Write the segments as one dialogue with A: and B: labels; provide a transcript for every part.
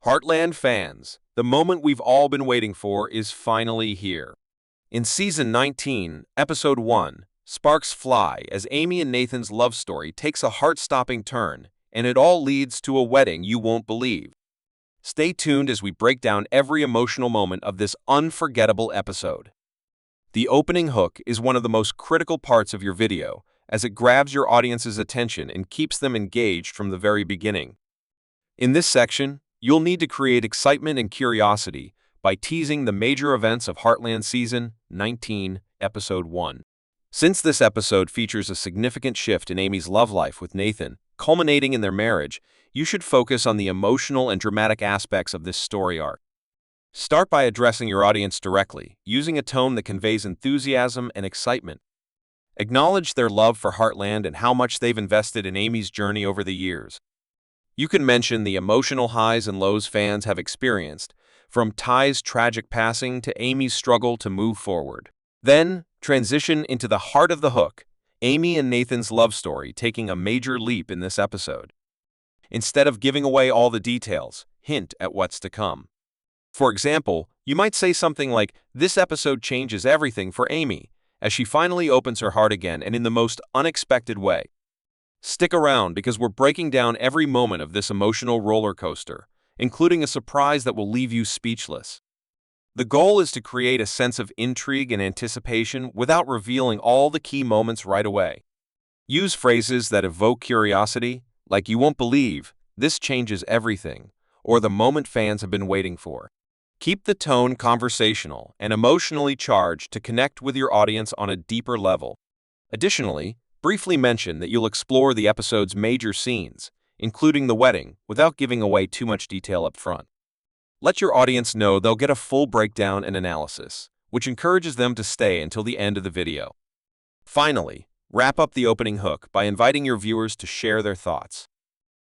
A: Heartland fans, the moment we've all been waiting for is finally here. In Season 19, Episode 1, sparks fly as Amy and Nathan's love story takes a heart-stopping turn, and it all leads to a wedding you won't believe. Stay tuned as we break down every emotional moment of this unforgettable episode. The opening hook is one of the most critical parts of your video, as it grabs your audience's attention and keeps them engaged from the very beginning. In this section, you'll need to create excitement and curiosity by teasing the major events of Heartland Season 19, Episode 1. Since this episode features a significant shift in Amy's love life with Nathan, culminating in their marriage, you should focus on the emotional and dramatic aspects of this story arc. Start by addressing your audience directly, using a tone that conveys enthusiasm and excitement. Acknowledge their love for Heartland and how much they've invested in Amy's journey over the years. You can mention the emotional highs and lows fans have experienced, from Ty's tragic passing to Amy's struggle to move forward. Then, transition into the heart of the hook, Amy and Nathan's love story taking a major leap in this episode. Instead of giving away all the details, hint at what's to come. For example, you might say something like, "This episode changes everything for Amy," as she finally opens her heart again and in the most unexpected way. Stick around because we're breaking down every moment of this emotional roller coaster, including a surprise that will leave you speechless. The goal is to create a sense of intrigue and anticipation without revealing all the key moments right away. Use phrases that evoke curiosity, like "you won't believe," "this changes everything," or "the moment fans have been waiting for." Keep the tone conversational and emotionally charged to connect with your audience on a deeper level. Additionally, briefly mention that you'll explore the episode's major scenes, including the wedding, without giving away too much detail up front. Let your audience know they'll get a full breakdown and analysis, which encourages them to stay until the end of the video. Finally, wrap up the opening hook by inviting your viewers to share their thoughts.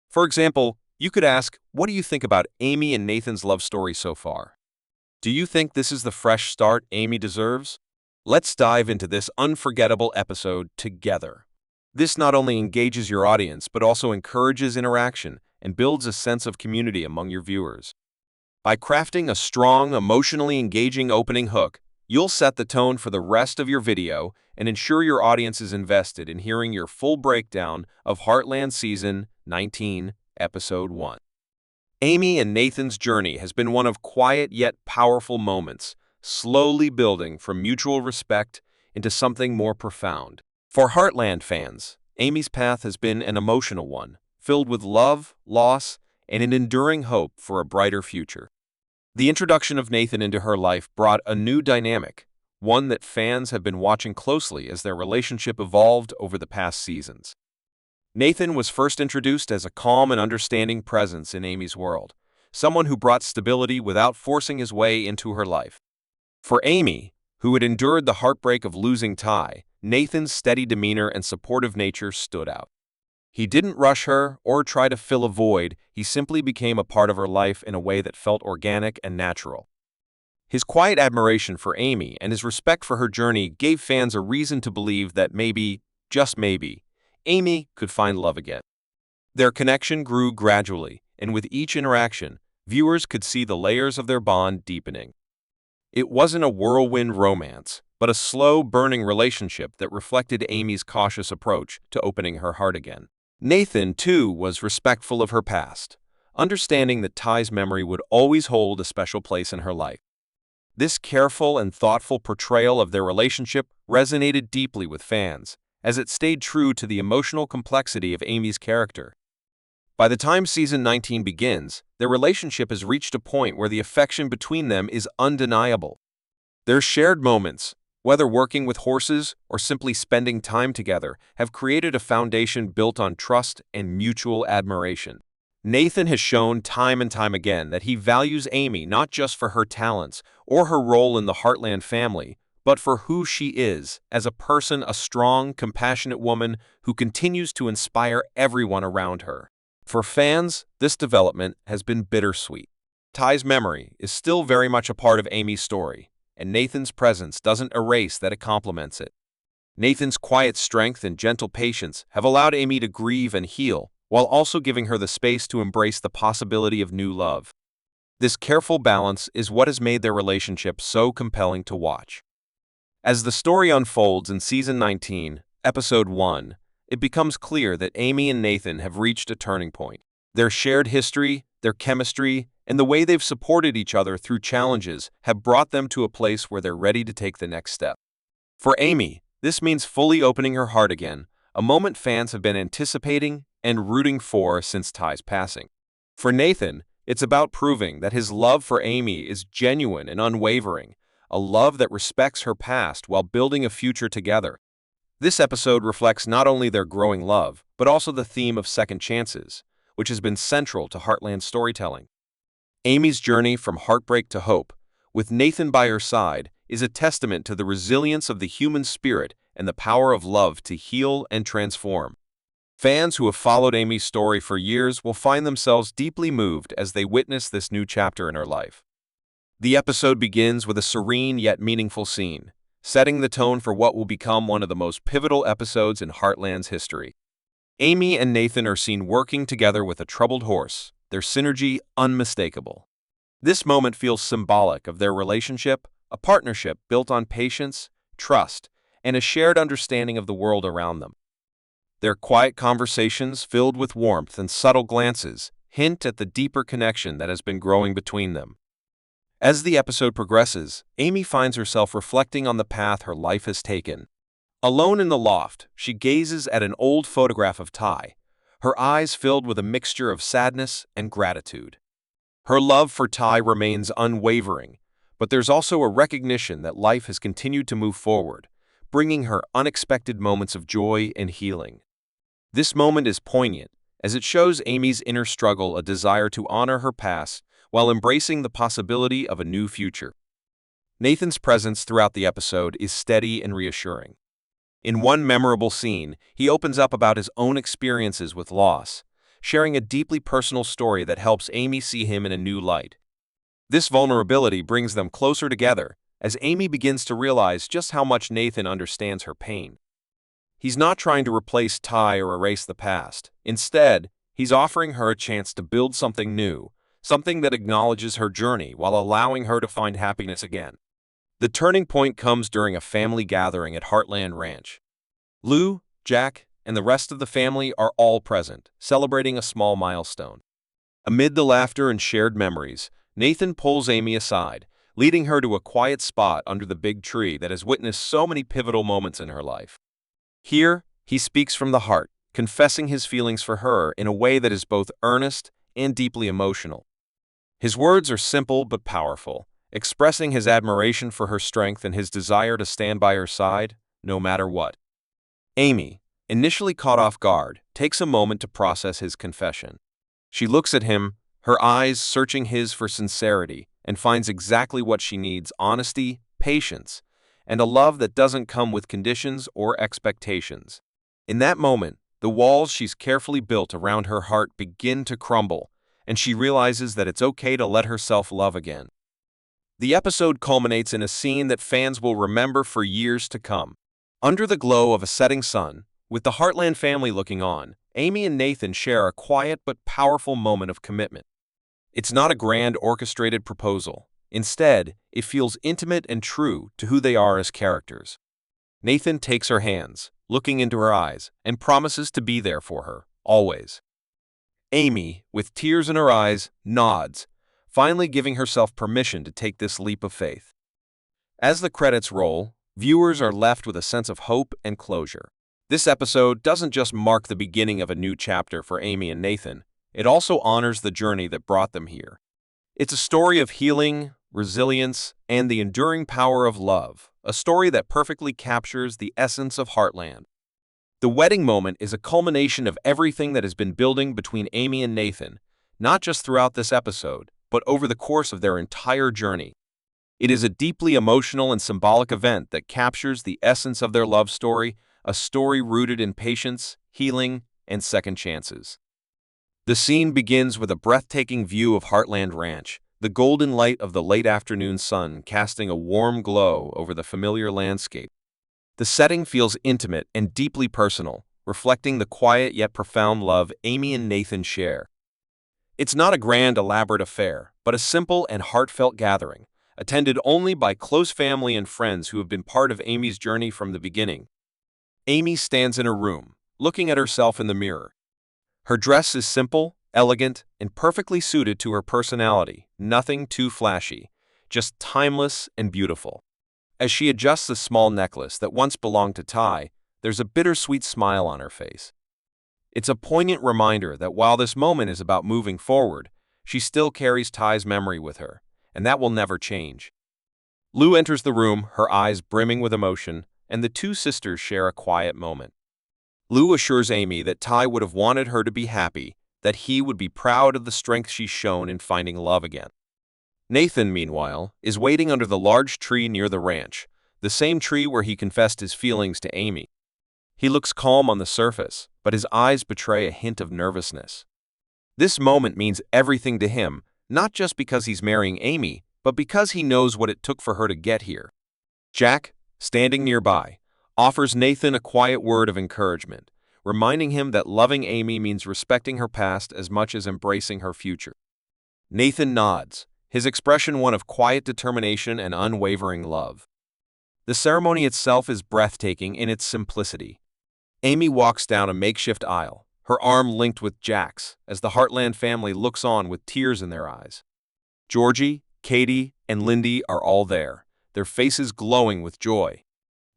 A: For example, you could ask, "What do you think about Amy and Nathan's love story so far? Do you think this is the fresh start Amy deserves?" Let's dive into this unforgettable episode together. This not only engages your audience but also encourages interaction and builds a sense of community among your viewers. By crafting a strong, emotionally engaging opening hook, you'll set the tone for the rest of your video and ensure your audience is invested in hearing your full breakdown of Heartland Season 19, Episode 1. Amy and Nathan's journey has been one of quiet yet powerful moments, slowly building from mutual respect into something more profound. For Heartland fans, Amy's path has been an emotional one, filled with love, loss, and an enduring hope for a brighter future. The introduction of Nathan into her life brought a new dynamic, one that fans have been watching closely as their relationship evolved over the past seasons. Nathan was first introduced as a calm and understanding presence in Amy's world, someone who brought stability without forcing his way into her life. For Amy, who had endured the heartbreak of losing Ty, Nathan's steady demeanor and supportive nature stood out. He didn't rush her or try to fill a void, he simply became a part of her life in a way that felt organic and natural. His quiet admiration for Amy and his respect for her journey gave fans a reason to believe that maybe, just maybe, Amy could find love again. Their connection grew gradually, and with each interaction, viewers could see the layers of their bond deepening. It wasn't a whirlwind romance, but a slow, burning relationship that reflected Amy's cautious approach to opening her heart again. Nathan, too, was respectful of her past, understanding that Ty's memory would always hold a special place in her life. This careful and thoughtful portrayal of their relationship resonated deeply with fans, as it stayed true to the emotional complexity of Amy's character. By the time Season 19 begins, their relationship has reached a point where the affection between them is undeniable. Their shared moments, whether working with horses or simply spending time together, have created a foundation built on trust and mutual admiration. Nathan has shown time and time again that he values Amy not just for her talents or her role in the Heartland family, but for who she is as a person, a strong, compassionate woman who continues to inspire everyone around her. For fans, this development has been bittersweet. Ty's memory is still very much a part of Amy's story, and Nathan's presence doesn't erase that it complements it. Nathan's quiet strength and gentle patience have allowed Amy to grieve and heal, while also giving her the space to embrace the possibility of new love. This careful balance is what has made their relationship so compelling to watch. As the story unfolds in Season 19, Episode 1, it becomes clear that Amy and Nathan have reached a turning point. Their shared history, their chemistry, and the way they've supported each other through challenges have brought them to a place where they're ready to take the next step. For Amy, this means fully opening her heart again, a moment fans have been anticipating and rooting for since Ty's passing. For Nathan, it's about proving that his love for Amy is genuine and unwavering, a love that respects her past while building a future together. This episode reflects not only their growing love, but also the theme of second chances, which has been central to Heartland storytelling. Amy's journey from heartbreak to hope, with Nathan by her side, is a testament to the resilience of the human spirit and the power of love to heal and transform. Fans who have followed Amy's story for years will find themselves deeply moved as they witness this new chapter in her life. The episode begins with a serene yet meaningful scene, setting the tone for what will become one of the most pivotal episodes in Heartland's history. Amy and Nathan are seen working together with a troubled horse, their synergy unmistakable. This moment feels symbolic of their relationship, a partnership built on patience, trust, and a shared understanding of the world around them. Their quiet conversations, filled with warmth and subtle glances, hint at the deeper connection that has been growing between them. As the episode progresses, Amy finds herself reflecting on the path her life has taken. Alone in the loft, she gazes at an old photograph of Ty, her eyes filled with a mixture of sadness and gratitude. Her love for Ty remains unwavering, but there's also a recognition that life has continued to move forward, bringing her unexpected moments of joy and healing. This moment is poignant, as it shows Amy's inner struggle, a desire to honor her past while embracing the possibility of a new future. Nathan's presence throughout the episode is steady and reassuring. In one memorable scene, he opens up about his own experiences with loss, sharing a deeply personal story that helps Amy see him in a new light. This vulnerability brings them closer together, as Amy begins to realize just how much Nathan understands her pain. He's not trying to replace Ty or erase the past. Instead, he's offering her a chance to build something new, something that acknowledges her journey while allowing her to find happiness again. The turning point comes during a family gathering at Heartland Ranch. Lou, Jack, and the rest of the family are all present, celebrating a small milestone. Amid the laughter and shared memories, Nathan pulls Amy aside, leading her to a quiet spot under the big tree that has witnessed so many pivotal moments in her life. Here, he speaks from the heart, confessing his feelings for her in a way that is both earnest and deeply emotional. His words are simple but powerful, expressing his admiration for her strength and his desire to stand by her side, no matter what. Amy, initially caught off guard, takes a moment to process his confession. She looks at him, her eyes searching his for sincerity, and finds exactly what she needs: honesty, patience, and a love that doesn't come with conditions or expectations. In that moment, the walls she's carefully built around her heart begin to crumble, and she realizes that it's okay to let herself love again. The episode culminates in a scene that fans will remember for years to come. Under the glow of a setting sun, with the Heartland family looking on, Amy and Nathan share a quiet but powerful moment of commitment. It's not a grand orchestrated proposal. Instead, it feels intimate and true to who they are as characters. Nathan takes her hands, looking into her eyes, and promises to be there for her, always. Amy, with tears in her eyes, nods, finally giving herself permission to take this leap of faith. As the credits roll, viewers are left with a sense of hope and closure. This episode doesn't just mark the beginning of a new chapter for Amy and Nathan, it also honors the journey that brought them here. It's a story of healing, resilience, and the enduring power of love, a story that perfectly captures the essence of Heartland. The wedding moment is a culmination of everything that has been building between Amy and Nathan, not just throughout this episode, but over the course of their entire journey. It is a deeply emotional and symbolic event that captures the essence of their love story, a story rooted in patience, healing, and second chances. The scene begins with a breathtaking view of Heartland Ranch, the golden light of the late afternoon sun casting a warm glow over the familiar landscape. The setting feels intimate and deeply personal, reflecting the quiet yet profound love Amy and Nathan share. It's not a grand, elaborate affair, but a simple and heartfelt gathering, attended only by close family and friends who have been part of Amy's journey from the beginning. Amy stands in her room, looking at herself in the mirror. Her dress is simple, elegant, and perfectly suited to her personality, nothing too flashy, just timeless and beautiful. As she adjusts a small necklace that once belonged to Ty, there's a bittersweet smile on her face. It's a poignant reminder that while this moment is about moving forward, she still carries Ty's memory with her, and that will never change. Lou enters the room, her eyes brimming with emotion, and the two sisters share a quiet moment. Lou assures Amy that Ty would have wanted her to be happy, that he would be proud of the strength she's shown in finding love again. Nathan, meanwhile, is waiting under the large tree near the ranch, the same tree where he confessed his feelings to Amy. He looks calm on the surface, but his eyes betray a hint of nervousness. This moment means everything to him, not just because he's marrying Amy, but because he knows what it took for her to get here. Jack, standing nearby, offers Nathan a quiet word of encouragement, reminding him that loving Amy means respecting her past as much as embracing her future. Nathan nods, his expression one of quiet determination and unwavering love. The ceremony itself is breathtaking in its simplicity. Amy walks down a makeshift aisle, her arm linked with Jack's, as the Heartland family looks on with tears in their eyes. Georgie, Katie, and Lindy are all there, their faces glowing with joy.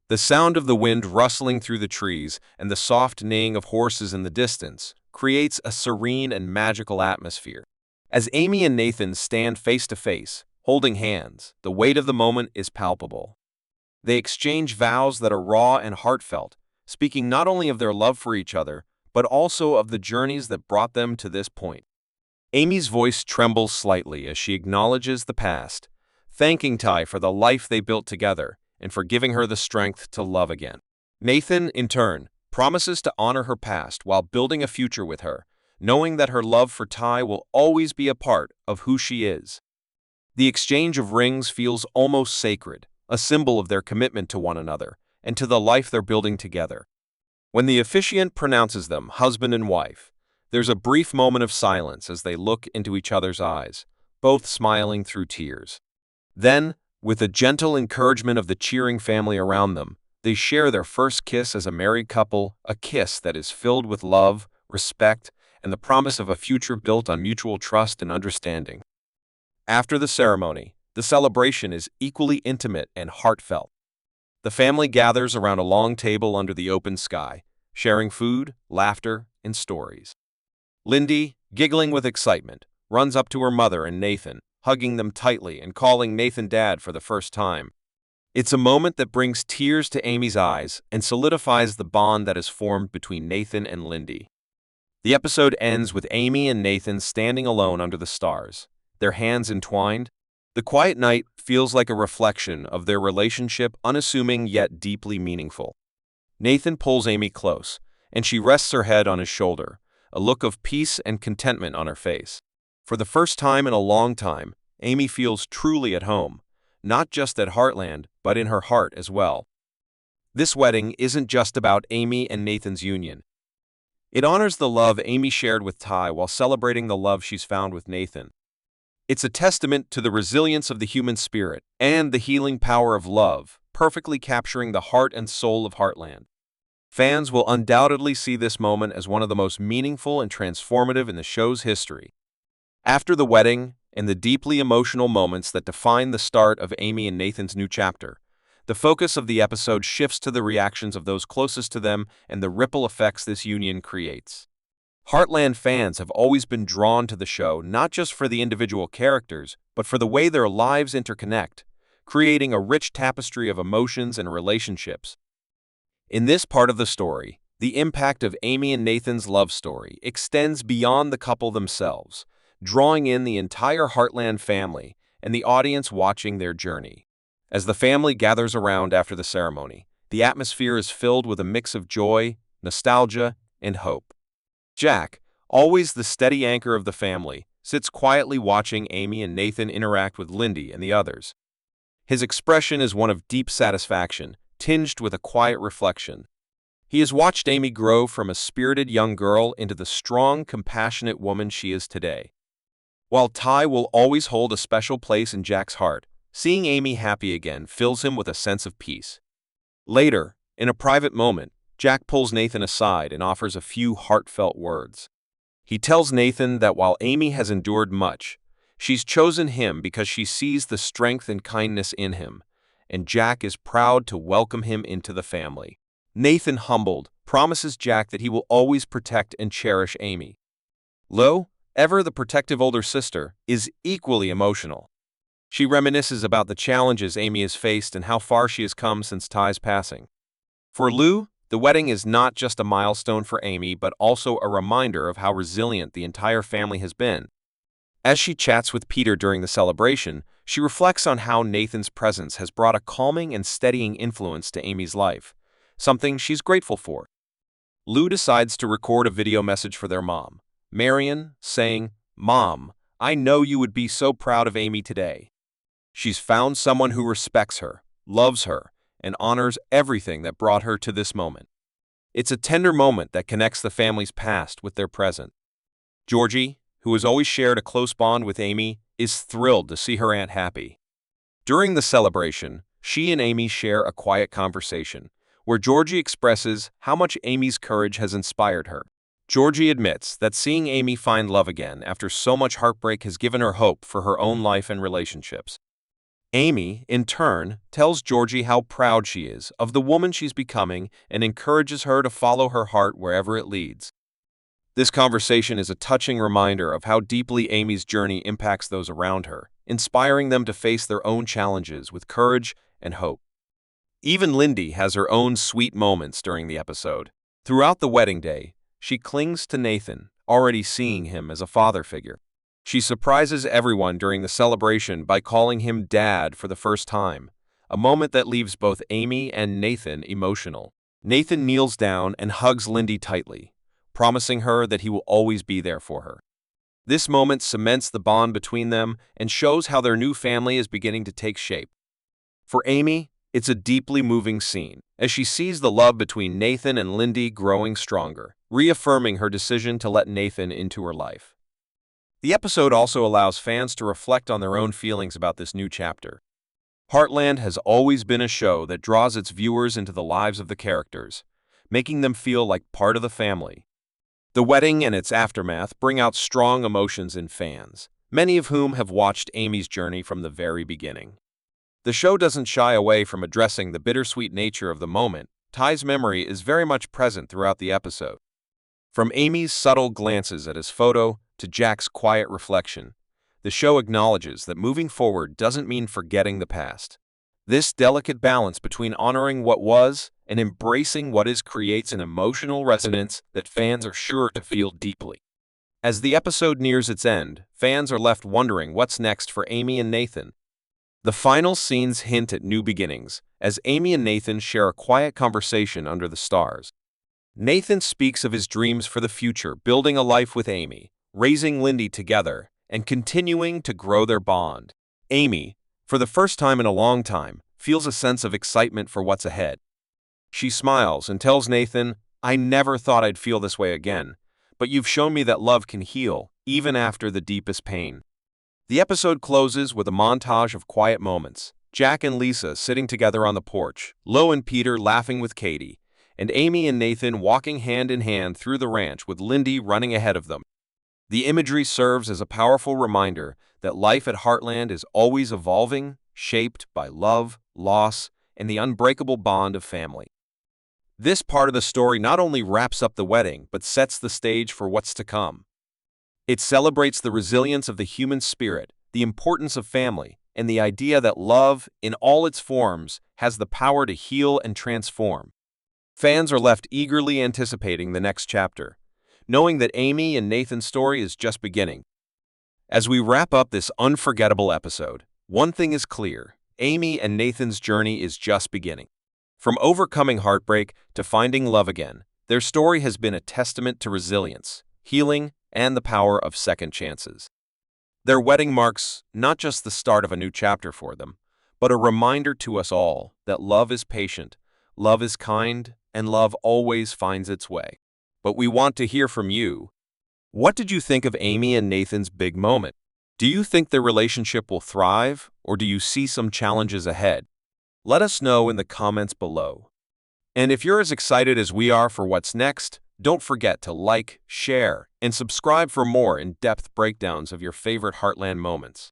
A: The sound of the wind rustling through the trees and the soft neighing of horses in the distance creates a serene and magical atmosphere. As Amy and Nathan stand face to face, holding hands, the weight of the moment is palpable. They exchange vows that are raw and heartfelt, speaking not only of their love for each other, but also of the journeys that brought them to this point. Amy's voice trembles slightly as she acknowledges the past, thanking Ty for the life they built together and for giving her the strength to love again. Nathan, in turn, promises to honor her past while building a future with her, knowing that her love for Ty will always be a part of who she is. The exchange of rings feels almost sacred, a symbol of their commitment to one another and to the life they're building together. When the officiant pronounces them husband and wife, there's a brief moment of silence as they look into each other's eyes, both smiling through tears. Then, with a gentle encouragement of the cheering family around them, they share their first kiss as a married couple, a kiss that is filled with love, respect, and the promise of a future built on mutual trust and understanding. After the ceremony, the celebration is equally intimate and heartfelt. The family gathers around a long table under the open sky, sharing food, laughter, and stories. Lindy, giggling with excitement, runs up to her mother and Nathan, hugging them tightly and calling Nathan Dad for the first time. It's a moment that brings tears to Amy's eyes and solidifies the bond that is formed between Nathan and Lindy. The episode ends with Amy and Nathan standing alone under the stars, their hands entwined. The quiet night feels like a reflection of their relationship, unassuming yet deeply meaningful. Nathan pulls Amy close, and she rests her head on his shoulder, a look of peace and contentment on her face. For the first time in a long time, Amy feels truly at home, not just at Heartland, but in her heart as well. This wedding isn't just about Amy and Nathan's union. It honors the love Amy shared with Ty while celebrating the love she's found with Nathan. It's a testament to the resilience of the human spirit and the healing power of love, perfectly capturing the heart and soul of Heartland. Fans will undoubtedly see this moment as one of the most meaningful and transformative in the show's history. After the wedding and the deeply emotional moments that define the start of Amy and Nathan's new chapter, the focus of the episode shifts to the reactions of those closest to them and the ripple effects this union creates. Heartland fans have always been drawn to the show not just for the individual characters, but for the way their lives interconnect, creating a rich tapestry of emotions and relationships. In this part of the story, the impact of Amy and Nathan's love story extends beyond the couple themselves, drawing in the entire Heartland family and the audience watching their journey. As the family gathers around after the ceremony, the atmosphere is filled with a mix of joy, nostalgia, and hope. Jack, always the steady anchor of the family, sits quietly watching Amy and Nathan interact with Lindy and the others. His expression is one of deep satisfaction, tinged with a quiet reflection. He has watched Amy grow from a spirited young girl into the strong, compassionate woman she is today. While Ty will always hold a special place in Jack's heart, seeing Amy happy again fills him with a sense of peace. Later, in a private moment, Jack pulls Nathan aside and offers a few heartfelt words. He tells Nathan that while Amy has endured much, she's chosen him because she sees the strength and kindness in him, and Jack is proud to welcome him into the family. Nathan, humbled, promises Jack that he will always protect and cherish Amy. Lo, Ever, the protective older sister, is equally emotional. She reminisces about the challenges Amy has faced and how far she has come since Ty's passing. For Lou, the wedding is not just a milestone for Amy, but also a reminder of how resilient the entire family has been. As she chats with Peter during the celebration, she reflects on how Nathan's presence has brought a calming and steadying influence to Amy's life, something she's grateful for. Lou decides to record a video message for their mom, Marion, saying, "Mom, I know you would be so proud of Amy today. She's found someone who respects her, loves her, and honors everything that brought her to this moment." It's a tender moment that connects the family's past with their present. Georgie, who has always shared a close bond with Amy, is thrilled to see her aunt happy. During the celebration, she and Amy share a quiet conversation, where Georgie expresses how much Amy's courage has inspired her. Georgie admits that seeing Amy find love again after so much heartbreak has given her hope for her own life and relationships. Amy, in turn, tells Georgie how proud she is of the woman she's becoming and encourages her to follow her heart wherever it leads. This conversation is a touching reminder of how deeply Amy's journey impacts those around her, inspiring them to face their own challenges with courage and hope. Even Lindy has her own sweet moments during the episode. Throughout the wedding day, she clings to Nathan, already seeing him as a father figure. She surprises everyone during the celebration by calling him Dad for the first time, a moment that leaves both Amy and Nathan emotional. Nathan kneels down and hugs Lindy tightly, promising her that he will always be there for her. This moment cements the bond between them and shows how their new family is beginning to take shape. For Amy, it's a deeply moving scene, as she sees the love between Nathan and Lindy growing stronger, reaffirming her decision to let Nathan into her life. The episode also allows fans to reflect on their own feelings about this new chapter. Heartland has always been a show that draws its viewers into the lives of the characters, making them feel like part of the family. The wedding and its aftermath bring out strong emotions in fans, many of whom have watched Amy's journey from the very beginning. The show doesn't shy away from addressing the bittersweet nature of the moment. Ty's memory is very much present throughout the episode. From Amy's subtle glances at his photo to Jack's quiet reflection, the show acknowledges that moving forward doesn't mean forgetting the past. This delicate balance between honoring what was and embracing what is creates an emotional resonance that fans are sure to feel deeply. As the episode nears its end, fans are left wondering what's next for Amy and Nathan. The final scenes hint at new beginnings, as Amy and Nathan share a quiet conversation under the stars. Nathan speaks of his dreams for the future, building a life with Amy, raising Lindy together, and continuing to grow their bond. Amy, for the first time in a long time, feels a sense of excitement for what's ahead. She smiles and tells Nathan, "I never thought I'd feel this way again, but you've shown me that love can heal, even after the deepest pain." The episode closes with a montage of quiet moments. Jack and Lisa sitting together on the porch, Lo and Peter laughing with Katie, and Amy and Nathan walking hand in hand through the ranch with Lindy running ahead of them. The imagery serves as a powerful reminder that life at Heartland is always evolving, shaped by love, loss, and the unbreakable bond of family. This part of the story not only wraps up the wedding, but sets the stage for what's to come. It celebrates the resilience of the human spirit, the importance of family, and the idea that love, in all its forms, has the power to heal and transform. Fans are left eagerly anticipating the next chapter, knowing that Amy and Nathan's story is just beginning. As we wrap up this unforgettable episode, one thing is clear: Amy and Nathan's journey is just beginning. From overcoming heartbreak to finding love again, their story has been a testament to resilience, healing, and the power of second chances. Their wedding marks not just the start of a new chapter for them, but a reminder to us all that love is patient, love is kind, and love always finds its way. But we want to hear from you. What did you think of Amy and Nathan's big moment? Do you think their relationship will thrive, or do you see some challenges ahead? Let us know in the comments below. And if you're as excited as we are for what's next, don't forget to like, share, and subscribe for more in-depth breakdowns of your favorite Heartland moments.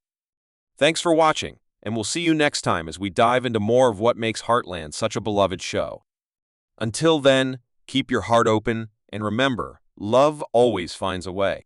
A: Thanks for watching, and we'll see you next time as we dive into more of what makes Heartland such a beloved show. Until then, keep your heart open, and remember, love always finds a way.